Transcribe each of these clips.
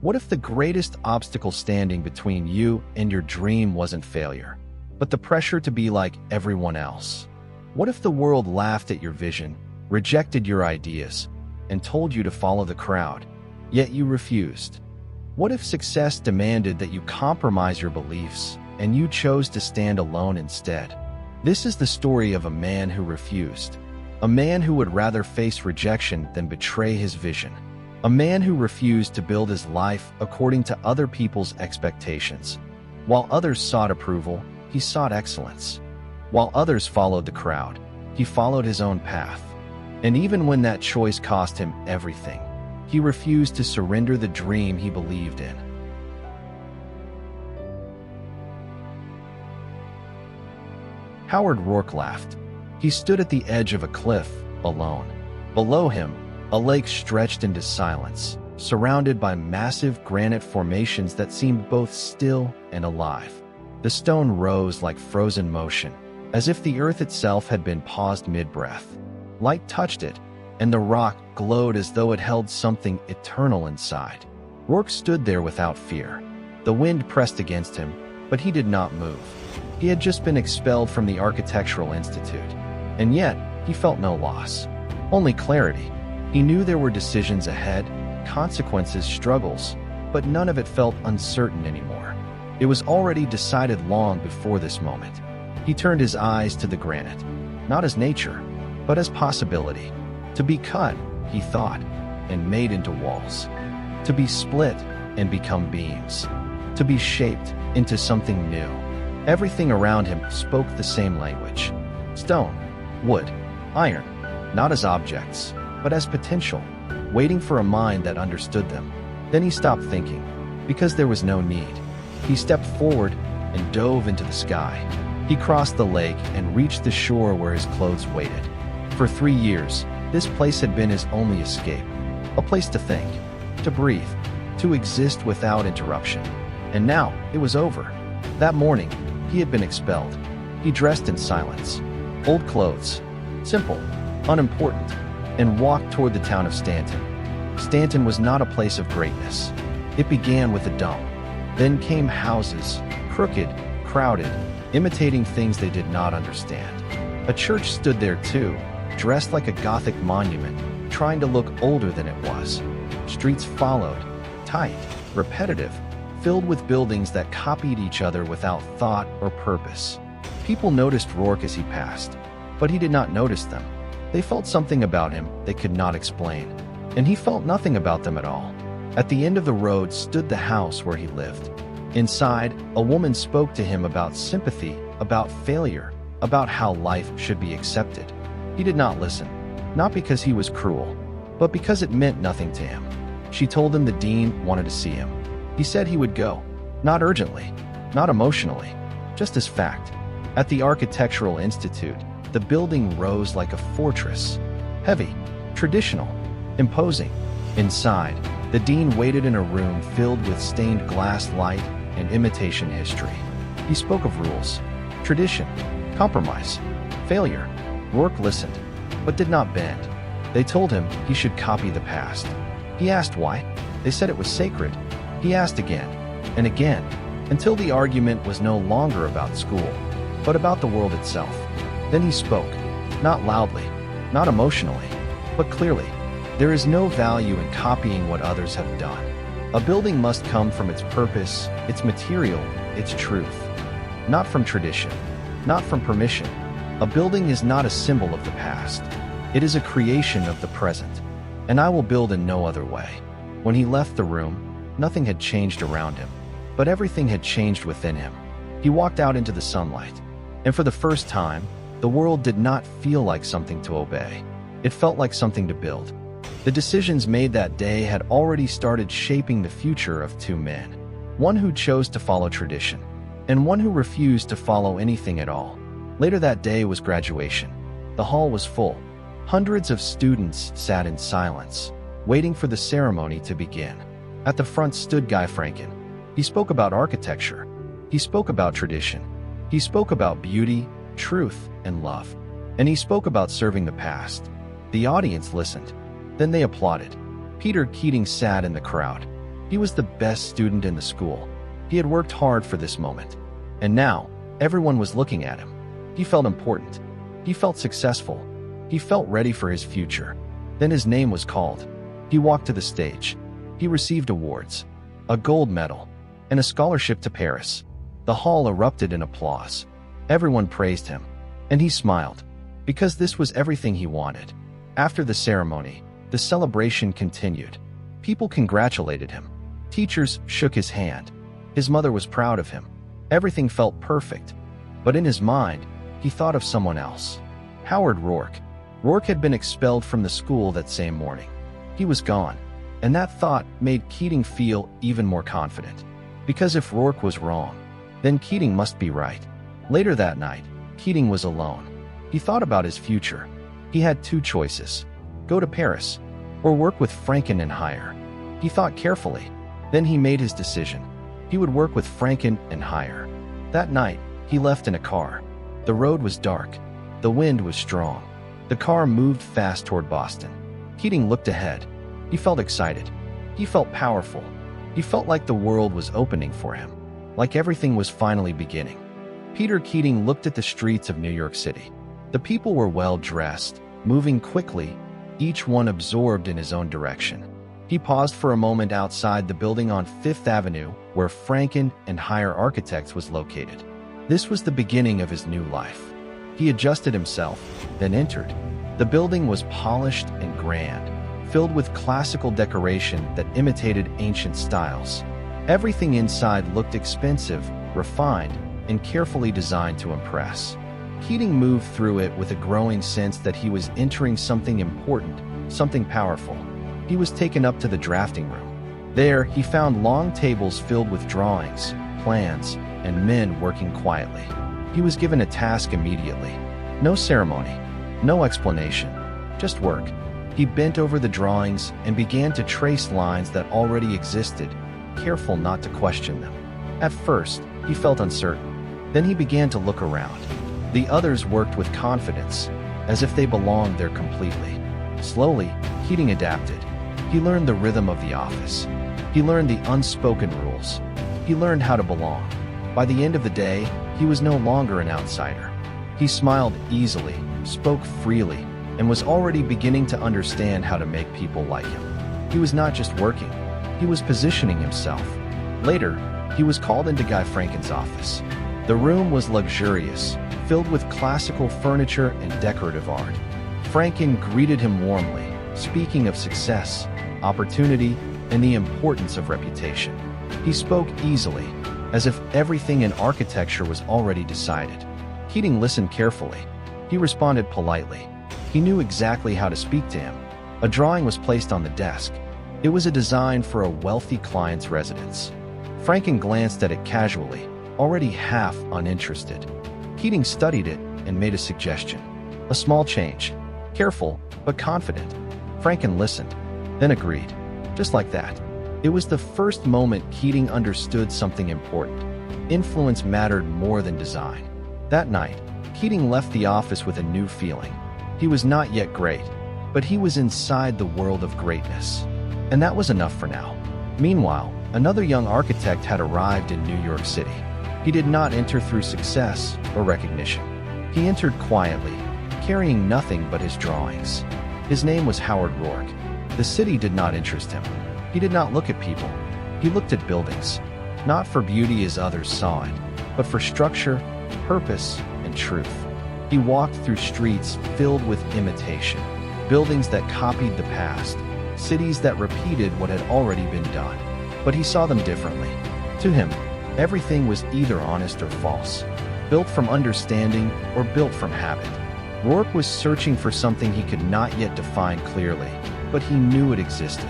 What if the greatest obstacle standing between you and your dream wasn't failure, but the pressure to be like everyone else? What if the world laughed at your vision, rejected your ideas, and told you to follow the crowd, yet you refused? What if success demanded that you compromise your beliefs, and you chose to stand alone instead? This is the story of a man who refused. A man who would rather face rejection than betray his vision. A man who refused to build his life according to other people's expectations. While others sought approval, he sought excellence. While others followed the crowd, he followed his own path. And even when that choice cost him everything, he refused to surrender the dream he believed in. Howard Roark laughed. He stood at the edge of a cliff, alone. Below him, a lake stretched into silence, surrounded by massive granite formations that seemed both still and alive. The stone rose like frozen motion, as if the earth itself had been paused mid-breath. Light touched it, and the rock glowed as though it held something eternal inside. Roark stood there without fear. The wind pressed against him, but he did not move. He had just been expelled from the Architectural Institute, and yet he felt no loss, only clarity. He knew there were decisions ahead, consequences, struggles, but none of it felt uncertain anymore. It was already decided long before this moment. He turned his eyes to the granite, not as nature, but as possibility. To be cut, he thought, and made into walls. To be split and become beams. To be shaped into something new. Everything around him spoke the same language. Stone, wood, iron, not as objects, but as potential, waiting for a mind that understood them. Then he stopped thinking, because there was no need. He stepped forward and dove into the sky. He crossed the lake and reached the shore where his clothes waited. For 3 years, this place had been his only escape. A place to think, to breathe, to exist without interruption. And now, it was over. That morning, he had been expelled. He dressed in silence. Old clothes, simple, unimportant, and walked toward the town of Stanton. Stanton was not a place of greatness. It began with a dump. Then came houses, crooked, crowded, imitating things they did not understand. A church stood there too, dressed like a Gothic monument, trying to look older than it was. Streets followed, tight, repetitive, filled with buildings that copied each other without thought or purpose. People noticed Roark as he passed, but he did not notice them. They felt something about him they could not explain, and he felt nothing about them at all. At the end of the road stood the house where he lived. Inside, a woman spoke to him about sympathy, about failure, about how life should be accepted. He did not listen, not because he was cruel, but because it meant nothing to him. She told him the dean wanted to see him. He said he would go, not urgently, not emotionally, just as fact. At the Architectural Institute, the building rose like a fortress, heavy, traditional, imposing. Inside, the dean waited in a room filled with stained glass light and imitation history. He spoke of rules, tradition, compromise, failure. Roark listened, but did not bend. They told him he should copy the past. He asked why. They said it was sacred. He asked again, and again, until the argument was no longer about school, but about the world itself. Then he spoke, not loudly, not emotionally, but clearly. There is no value in copying what others have done. A building must come from its purpose, its material, its truth. Not from tradition, not from permission. A building is not a symbol of the past. It is a creation of the present. And I will build in no other way. When he left the room, nothing had changed around him, but everything had changed within him. He walked out into the sunlight, and for the first time, the world did not feel like something to obey. It felt like something to build. The decisions made that day had already started shaping the future of two men. One who chose to follow tradition, and one who refused to follow anything at all. Later that day was graduation. The hall was full. Hundreds of students sat in silence, waiting for the ceremony to begin. At the front stood Guy Franken. He spoke about architecture. He spoke about tradition. He spoke about beauty, truth, and love. And he spoke about serving the past. The audience listened. Then they applauded. Peter Keating sat in the crowd. He was the best student in the school. He had worked hard for this moment. And now, everyone was looking at him. He felt important. He felt successful. He felt ready for his future. Then his name was called. He walked to the stage. He received awards, a gold medal, and a scholarship to Paris. The hall erupted in applause. Everyone praised him. And he smiled, because this was everything he wanted. After the ceremony, the celebration continued. People congratulated him. Teachers shook his hand. His mother was proud of him. Everything felt perfect. But in his mind, he thought of someone else. Howard Roark. Roark had been expelled from the school that same morning. He was gone, and that thought made Keating feel even more confident. Because if Roark was wrong, then Keating must be right. Later that night, Keating was alone. He thought about his future. He had two choices: go to Paris, or work with Franken and Hire. He thought carefully. Then he made his decision. He would work with Franken and Hire. That night, he left in a car. The road was dark. The wind was strong. The car moved fast toward Boston. Keating looked ahead. He felt excited. He felt powerful. He felt like the world was opening for him, like everything was finally beginning. Peter Keating looked at the streets of New York City. The people were well-dressed, moving quickly, each one absorbed in his own direction. He paused for a moment outside the building on Fifth Avenue where Franken and Hire Architects was located. This was the beginning of his new life. He adjusted himself, then entered. The building was polished and grand, filled with classical decoration that imitated ancient styles. Everything inside looked expensive, refined, and carefully designed to impress. Keating moved through it with a growing sense that he was entering something important, something powerful. He was taken up to the drafting room. There, he found long tables filled with drawings, plans, and men working quietly. He was given a task immediately. No ceremony, no explanation, just work. He bent over the drawings and began to trace lines that already existed, careful not to question them. At first, he felt uncertain. Then he began to look around. The others worked with confidence, as if they belonged there completely. Slowly, Keating adapted. He learned the rhythm of the office. He learned the unspoken rules. He learned how to belong. By the end of the day, he was no longer an outsider. He smiled easily, spoke freely, and was already beginning to understand how to make people like him. He was not just working, he was positioning himself. Later, he was called into Guy Franken's office. The room was luxurious, filled with classical furniture and decorative art. Franken greeted him warmly, speaking of success, opportunity, and the importance of reputation. He spoke easily, as if everything in architecture was already decided. Keating listened carefully. He responded politely. He knew exactly how to speak to him. A drawing was placed on the desk. It was a design for a wealthy client's residence. Franken glanced at it casually, already half uninterested. Keating studied it and made a suggestion. A small change. Careful, but confident. Franken listened, then agreed. Just like that. It was the first moment Keating understood something important. Influence mattered more than design. That night, Keating left the office with a new feeling. He was not yet great, but he was inside the world of greatness. And that was enough for now. Meanwhile, another young architect had arrived in New York City. He did not enter through success or recognition. He entered quietly, carrying nothing but his drawings. His name was Howard Roark. The city did not interest him. He did not look at people. He looked at buildings, not for beauty as others saw it, but for structure, purpose, and truth. He walked through streets filled with imitation, buildings that copied the past, cities that repeated what had already been done. But he saw them differently. To him, everything was either honest or false, built from understanding or built from habit. Roark was searching for something he could not yet define clearly, but he knew it existed.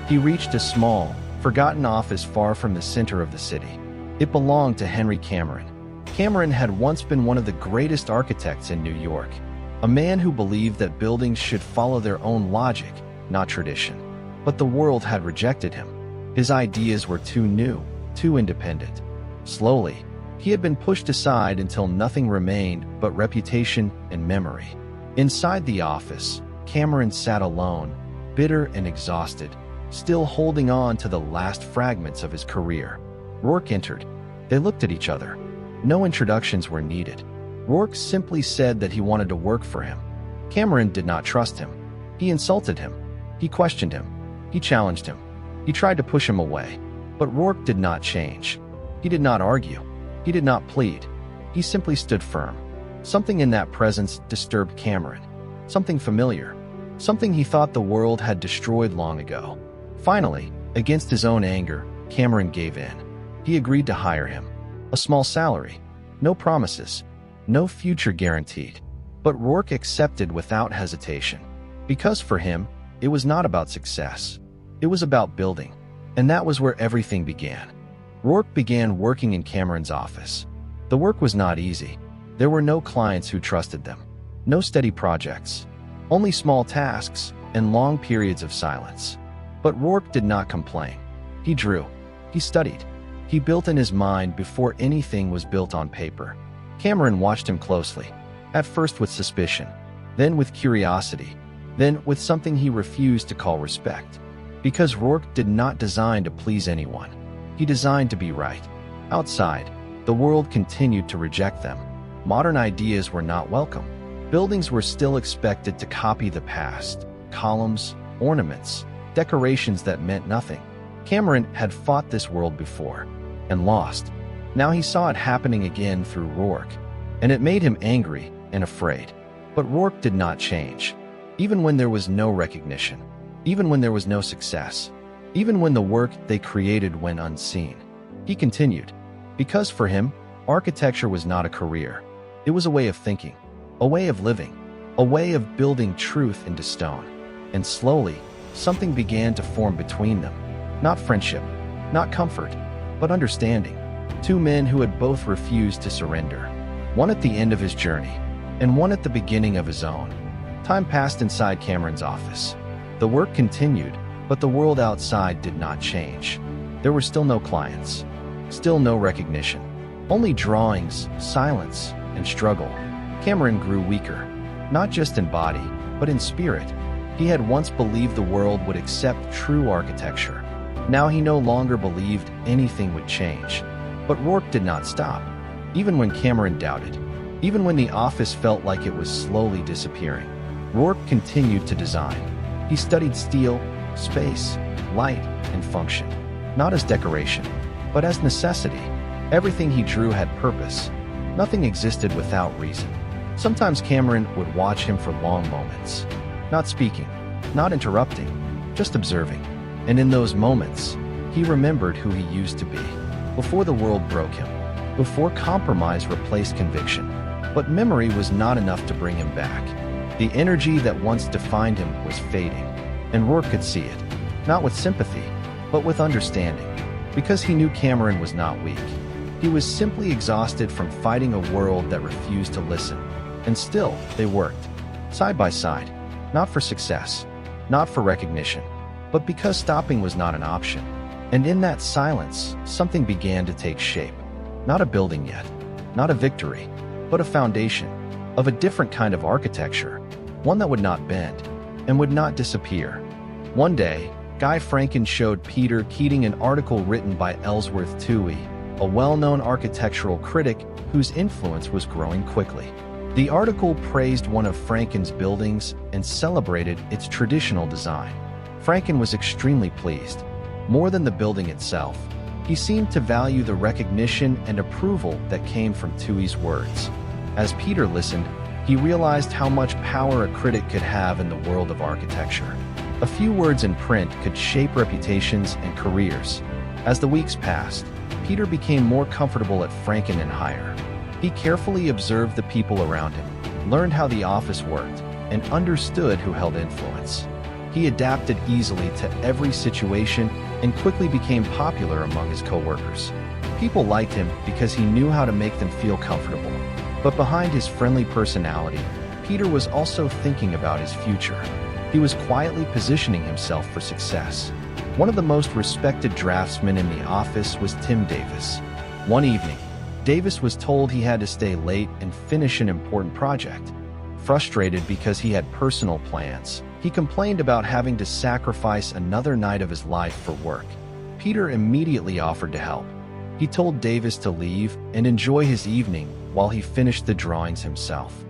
He reached a small, forgotten office far from the center of the city. It belonged to Henry Cameron. Cameron had once been one of the greatest architects in New York, a man who believed that buildings should follow their own logic, not tradition. But the world had rejected him. His ideas were too new, too independent. Slowly, he had been pushed aside until nothing remained but reputation and memory. Inside the office, Cameron sat alone, bitter and exhausted. still holding on to the last fragments of his career. Roark entered. They looked at each other. No introductions were needed. Roark simply said that he wanted to work for him. Cameron did not trust him. He insulted him. He questioned him. He challenged him. He tried to push him away. But Roark did not change. He did not argue. He did not plead. He simply stood firm. Something in that presence disturbed Cameron. Something familiar. Something he thought the world had destroyed long ago. Finally, against his own anger, Cameron gave in. He agreed to hire him. A small salary. No promises. No future guaranteed. But Roark accepted without hesitation. Because for him, it was not about success. It was about building. And that was where everything began. Roark began working in Cameron's office. The work was not easy. There were no clients who trusted them. No steady projects. Only small tasks and long periods of silence. But Roark did not complain. He drew. He studied. He built in his mind before anything was built on paper. Cameron watched him closely, at first with suspicion, then with curiosity, then with something he refused to call respect. Because Roark did not design to please anyone. He designed to be right. Outside, the world continued to reject them. Modern ideas were not welcome. Buildings were still expected to copy the past. Columns, ornaments, decorations that meant nothing. Cameron had fought this world before and lost. Now he saw it happening again through Roark, and it made him angry and afraid. But Roark did not change. Even when there was no recognition, even when there was no success, even when the work they created went unseen, he continued. Because for him, architecture was not a career. It was a way of thinking, a way of living, a way of building truth into stone. And slowly, something began to form between them. Not friendship, not comfort, but understanding. Two men who had both refused to surrender. One at the end of his journey, and one at the beginning of his own. Time passed inside Cameron's office. The work continued, but the world outside did not change. There were still no clients, still no recognition. Only drawings, silence, and struggle. Cameron grew weaker, not just in body, but in spirit. He had once believed the world would accept true architecture. Now he no longer believed anything would change. But Roark did not stop. Even when Cameron doubted, even when the office felt like it was slowly disappearing, Roark continued to design. He studied steel, space, light, and function, not as decoration, but as necessity. Everything he drew had purpose. Nothing existed without reason. Sometimes Cameron would watch him for long moments, not speaking, not interrupting, just observing. And in those moments, he remembered who he used to be, before the world broke him, before compromise replaced conviction. But memory was not enough to bring him back. The energy that once defined him was fading, and Roark could see it, not with sympathy, but with understanding. Because he knew Cameron was not weak. He was simply exhausted from fighting a world that refused to listen. And still, they worked, side by side, not for success, not for recognition, but because stopping was not an option. And in that silence, something began to take shape. Not a building yet, not a victory, but a foundation of a different kind of architecture, one that would not bend and would not disappear. One day, Guy Franken showed Peter Keating an article written by Ellsworth Toohey, a well-known architectural critic whose influence was growing quickly. The article praised one of Franken's buildings and celebrated its traditional design. Franken was extremely pleased. More than the building itself, he seemed to value the recognition and approval that came from Toohey's words. As Peter listened, he realized how much power a critic could have in the world of architecture. A few words in print could shape reputations and careers. As the weeks passed, Peter became more comfortable at Franken and Hire. He carefully observed the people around him, learned how the office worked, and understood who held influence. He adapted easily to every situation and quickly became popular among his coworkers. People liked him because he knew how to make them feel comfortable. But behind his friendly personality, Peter was also thinking about his future. He was quietly positioning himself for success. One of the most respected draftsmen in the office was Tim Davis. One evening, Davis was told he had to stay late and finish an important project. Frustrated because he had personal plans, He complained about having to sacrifice another night of his life for work. Peter immediately offered to help. He told Davis to leave and enjoy his evening while he finished the drawings himself.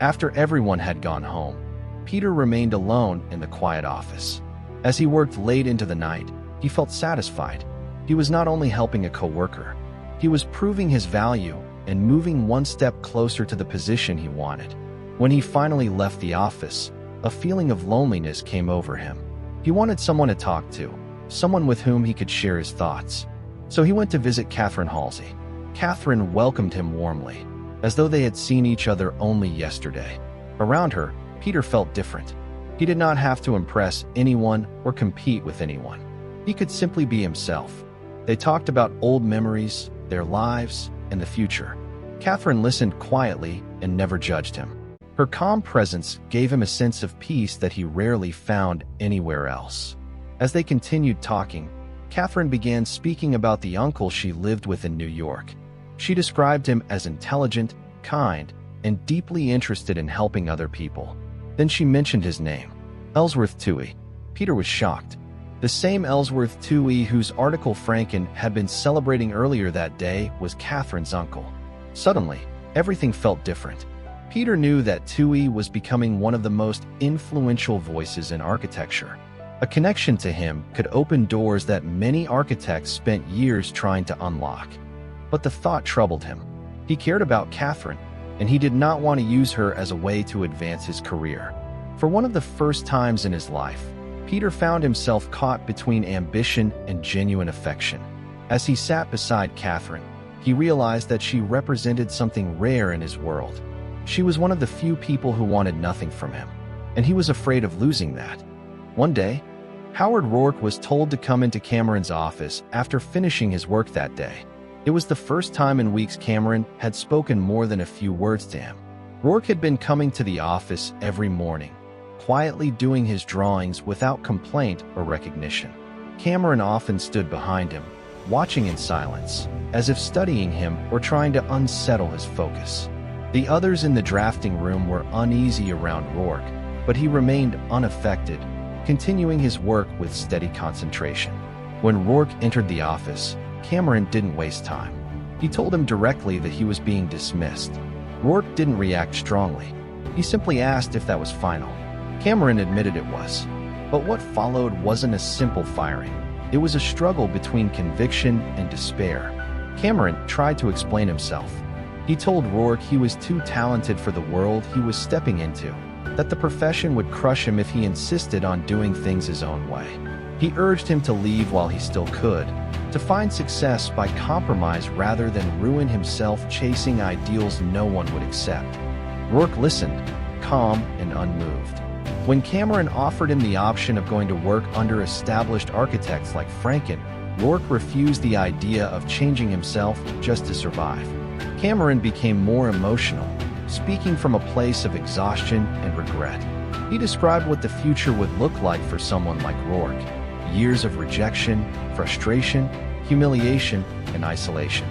After everyone had gone home, Peter remained alone in the quiet office. As he worked late into the night, he felt satisfied. He was not only helping a coworker, he was proving his value and moving one step closer to the position he wanted. When he finally left the office, a feeling of loneliness came over him. He wanted someone to talk to, someone with whom he could share his thoughts. So he went to visit Catherine Halsey. Catherine welcomed him warmly, as though they had seen each other only yesterday. Around her, Peter felt different. He did not have to impress anyone or compete with anyone. He could simply be himself. They talked about old memories, their lives, and the future. Catherine listened quietly and never judged him. Her calm presence gave him a sense of peace that he rarely found anywhere else. As they continued talking, Catherine began speaking about the uncle she lived with in New York. She described him as intelligent, kind, and deeply interested in helping other people. Then she mentioned his name, Ellsworth Toohey. Peter was shocked. The same Ellsworth Toohey whose article Franken had been celebrating earlier that day was Catherine's uncle. Suddenly, everything felt different. Peter knew that Toohey was becoming one of the most influential voices in architecture. A connection to him could open doors that many architects spent years trying to unlock. But the thought troubled him. He cared about Catherine, and he did not want to use her as a way to advance his career. For one of the first times in his life, Peter found himself caught between ambition and genuine affection. As he sat beside Catherine, he realized that she represented something rare in his world. She was one of the few people who wanted nothing from him, and he was afraid of losing that. One day, Howard Roark was told to come into Cameron's office after finishing his work that day. It was the first time in weeks Cameron had spoken more than a few words to him. Roark had been coming to the office every morning, quietly doing his drawings without complaint or recognition. Cameron often stood behind him, watching in silence, as if studying him or trying to unsettle his focus. The others in the drafting room were uneasy around Roark, but he remained unaffected, continuing his work with steady concentration. When Roark entered the office, Cameron didn't waste time. He told him directly that he was being dismissed. Roark didn't react strongly. He simply asked if that was final. Cameron admitted it was. But what followed wasn't a simple firing. It was a struggle between conviction and despair. Cameron tried to explain himself. He told Roark he was too talented for the world he was stepping into, that the profession would crush him if he insisted on doing things his own way. He urged him to leave while he still could, to find success by compromise rather than ruin himself chasing ideals no one would accept. Roark listened, calm and unmoved. When Cameron offered him the option of going to work under established architects like Franken, Roark refused the idea of changing himself just to survive. Cameron became more emotional, speaking from a place of exhaustion and regret. He described what the future would look like for someone like Roark: years of rejection, frustration, humiliation, and isolation.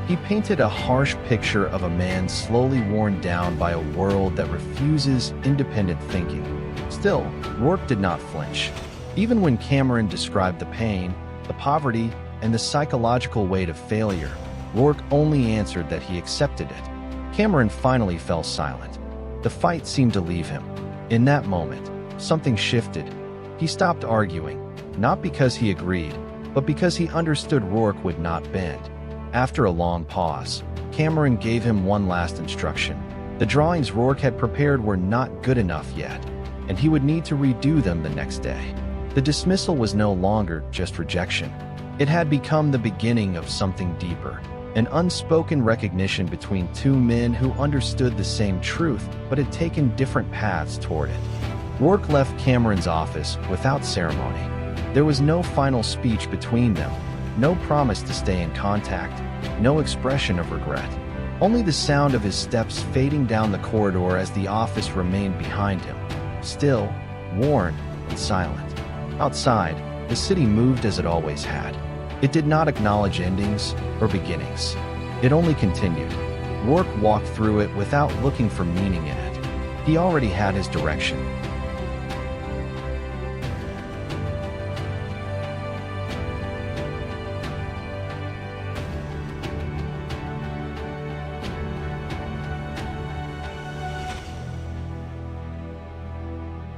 He painted a harsh picture of a man slowly worn down by a world that refuses independent thinking. Still, Roark did not flinch. Even when Cameron described the pain, the poverty, and the psychological weight of failure, Roark only answered that he accepted it. Cameron finally fell silent. The fight seemed to leave him. In that moment, something shifted. He stopped arguing, not because he agreed, but because he understood Roark would not bend. After a long pause, Cameron gave him one last instruction. The drawings Roark had prepared were not good enough yet, and he would need to redo them the next day. The dismissal was no longer just rejection. It had become the beginning of something deeper, an unspoken recognition between two men who understood the same truth but had taken different paths toward it. Roark left Cameron's office without ceremony. There was no final speech between them, no promise to stay in contact, no expression of regret. Only the sound of his steps fading down the corridor as the office remained behind him, still, worn, and silent. Outside, the city moved as it always had. It did not acknowledge endings or beginnings. It only continued. Roark walked through it without looking for meaning in it. He already had his direction.